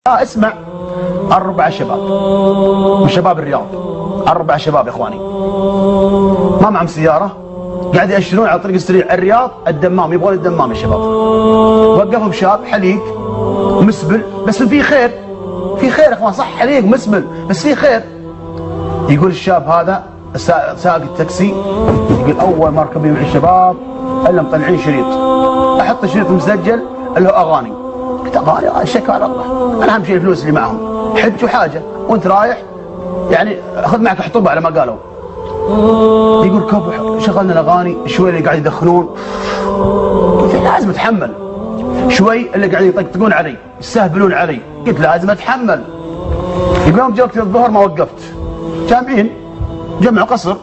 اسمع، 4 شباب من شباب الرياض، 4 شباب يا اخواني ما معهم سياره، قاعد يأشرون على طريق السريع الرياض الدمام، يبغون الدمام يا شباب. وقفهم شاب حليق مسبل، بس في خير، في خير يا اخوان، صح حليق مسبل بس في خير. يقول الشاب هذا سائق التاكسي، يقول اول ما اركب مع الشباب الا مطلعين شريط، احط شريط مسجل اللي هو اغاني. قلت اغاني شكوى على الله، انا اهم شيء الفلوس اللي معهم، حج وحاجه وانت رايح يعني خذ معك حطوبه على ما قالوا. يقول كب شغلنا الاغاني شوي اللي قاعد يدخنون، قلت لازم اتحمل شوي اللي قاعد يطقطقون علي يستهبلون علي، قلت لازم اتحمل. يقول يوم جاء وقت الظهر ما وقفت، جامعين جمع قصر،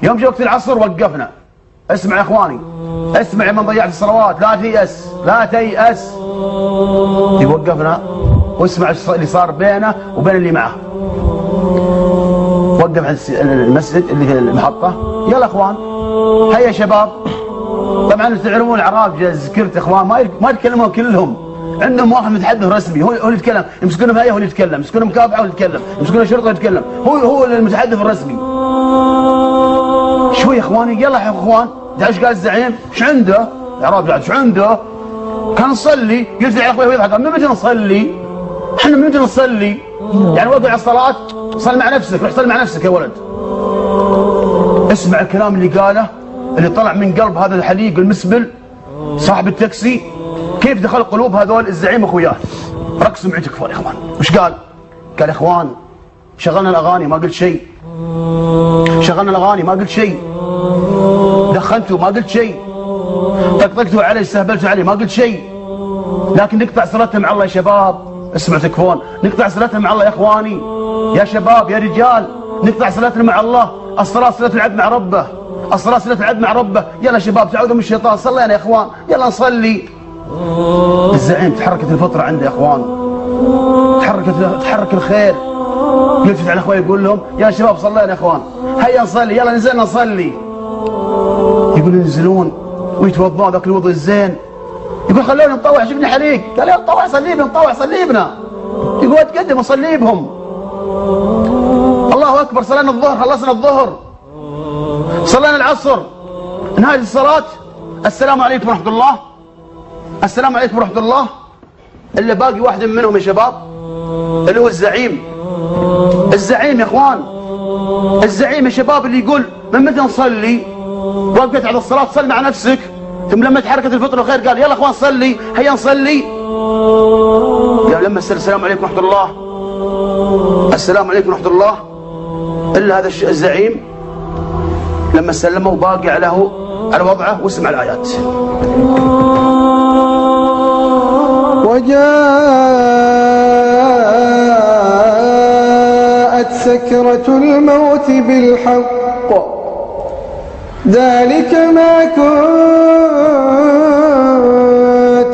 يوم جاء وقت العصر وقفنا. اسمع يا اخواني، اسمع يا من ضيعت الصلوات، لا تيأس لا تيأس. وقفنا واسمع اللي صار بينه وبين اللي معه. وقف عند المسجد اللي في المحطة، يلا اخوان هيا شباب. طبعا تعلمون العرب ذكرت اخوان ما يتكلمون كلهم، عندهم واحد متحدث رسمي هو اللي يتكلم، يمسكونه هيا هو اللي يتكلم، يمسكونه مكافحة هو اللي يتكلم، يمسكونه شرطة يتكلم، هو المتحدث الرسمي. شوي يا اخواني، يلا يا اخوان. تعرف ايش قال الزعيم؟ ايش عنده؟ العرب قاعد ايش عنده؟ كان نصلي. قلت يا اخوي يضحك، من متى نصلي؟ احنا من متى نصلي؟ يعني وقع على الصلاة صل مع نفسك، روح صل مع نفسك يا ولد. اسمع الكلام اللي قاله، اللي طلع من قلب هذا الحليق المسبل صاحب التاكسي، كيف دخل قلوب هذول الزعيم اخوياه. ركزوا معي تكفون يا اخوان. وش قال؟ قال يا اخوان شغلنا الاغاني ما قلت شيء، شغلنا الاغاني ما قلت شيء، دخنتوا ما قلت شيء، طقطقتوا علي استهبلتوا علي ما قلت شيء، لكن نقطع صلتنا مع الله يا شباب. اسمعوا تكفون، نقطع صلتنا مع الله يا اخواني، يا شباب يا رجال، نقطع صلتنا مع الله. الصلاة صلة العبد مع ربه، الصلاة صلة العبد مع ربه. يلا شباب تعوذوا من الشيطان، صلينا يا اخوان، يلا نصلي. الزعيم تحركت الفطرة عنده يا اخوان، تحرك الخير. يلتفت على اخوانه يقول لهم يا شباب صلينا يا اخوان، هيا نصلي، يلا نزلنا نصلي. يقولوا ينزلون ويتوضون ذاك الوضوء الزين. يقول خلونا نطوع شفنا حريق، قال يلا نطوع صليبنا، نطوع صليبنا. يقول اتقدم اصليبهم. الله اكبر، صلينا الظهر، خلصنا الظهر، صلينا العصر، نهاية الصلاة السلام عليكم ورحمة الله، السلام عليكم ورحمة الله. اللي باقي واحد منهم يا شباب اللي هو الزعيم، الزعيم يا اخوان، الزعيم يا شباب اللي يقول من متى نصلي؟ وقفت على الصلاة صل مع نفسك، ثم لما تحركت الفطر الخير قال يلا اخوان صلي، هيا نصلي. قال لما السلام عليكم ورحمة الله، السلام عليكم ورحمة الله. إلا هذا الزعيم لما سلمه وباقي على وضعه واسمع الآيات. وجاءت سكرة الموت بالحق ذلك ما كنت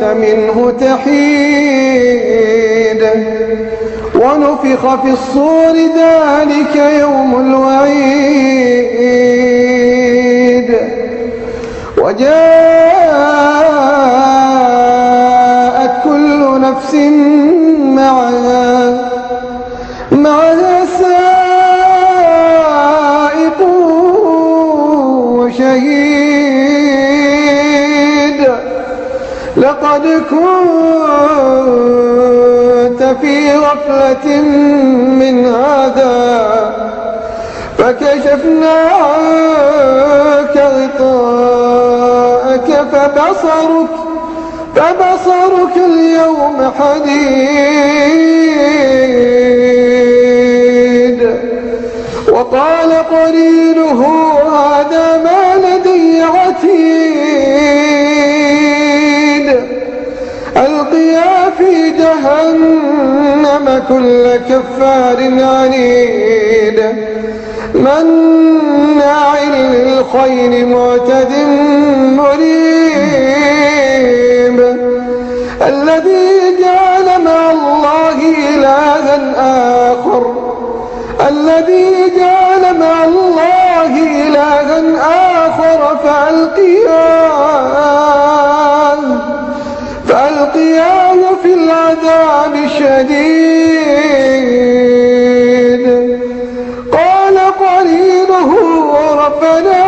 منه تحيد ونفخ في الصور ذلك يوم الوعيد وجاءت كل نفس معها سائق وشهيد لقد كنت في غفلة من هذا فكشفنا عنك غطاءك فبصرك اليوم حديد وقال قرينه هذا ما لدي عتيد ألقيا في جهنم كل كفار عنيد مناع للخير معتد مريب الذي جعل مع الله إلها آخر فألقياه في العذاب الشديد قال قرينه ربنا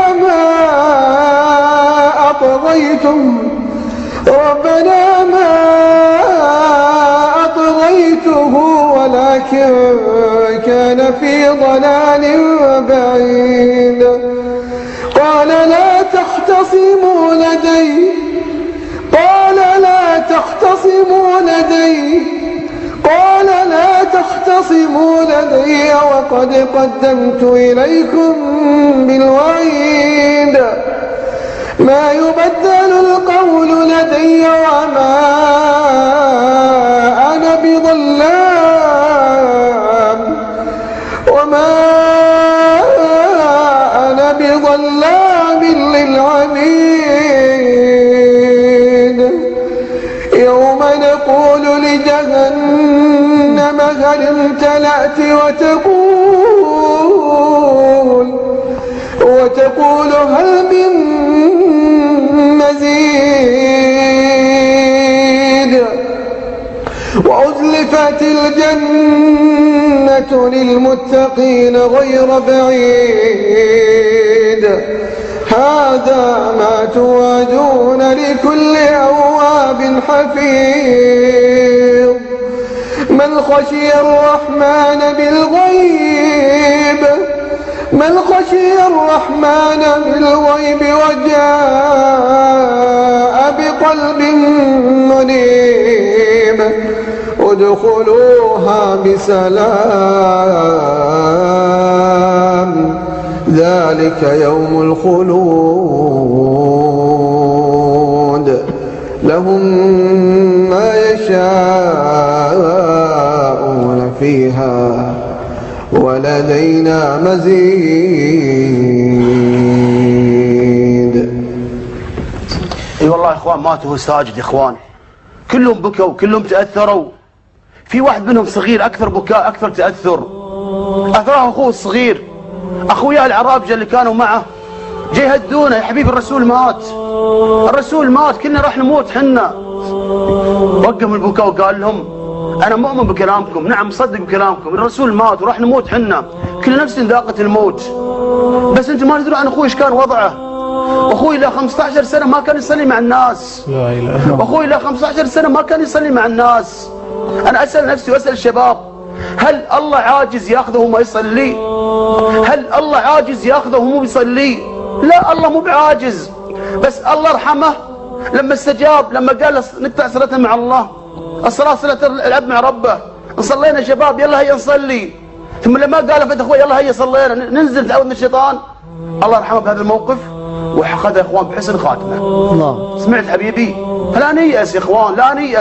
ما أطغيته ولكن كان في ضلال بعيد. قال لا تختصموا لدي وقد قدمت إليكم بالوعيد. ما يبدل القول لدي وما أنا بظلام للعبيد. يوم نقول لجهنم هل امتلأت وتقول هل من مزيد. وأزلفت الجنة للمتقين غير بعيد. هذا ما توعدون لكل أواب حفيظ. من خشي الرحمن بالغيب وجاء بقلب منيب ادخلوها بسلام ذلك يوم الخلود. لهم ما يشاءون فيها ولدينا مزيد. اي والله يا اخوان ماتوا ساجد يا اخوان، كلهم بكوا كلهم تأثروا. في واحد منهم صغير اكثر بكاء اكثر تأثر، اثره اخوه الصغير. اخويا العرابجه اللي كانوا معه جاي يهدونه، يا حبيبي الرسول مات كلنا راح نموت حنا. وقف البكاء وقال لهم انا مؤمن بكلامكم، نعم مصدق بكلامكم، الرسول مات وراح نموت حنا، كل نفس ذاقت الموت، بس انتم ما تدرون عن اخوي ايش كان وضعه. اخوي له 15 سنه ما كان يصلي مع الناس، اخوي له 15 سنه ما كان يصلي مع الناس. انا اسال نفسي واسال الشباب، هل الله عاجز ياخذه وما يصلي؟ هل الله عاجز ياخذه ومو بيصلي؟ لا، الله مو بعاجز، بس الله رحمه لما استجاب، لما قال نقطع صلتنا مع الله. الصلاه صله العبد مع ربه. صلينا شباب يلا هيا نصلي، ثم لما قال فت اخوي يلا هيا صلينا ننزل تعوذ من الشيطان. الله يرحمه بهذا الموقف وأخذ يا اخوان بحسن خاتمه. الله سمعت حبيبي؟ فلا نيأس يا اخوان، لا نيأس.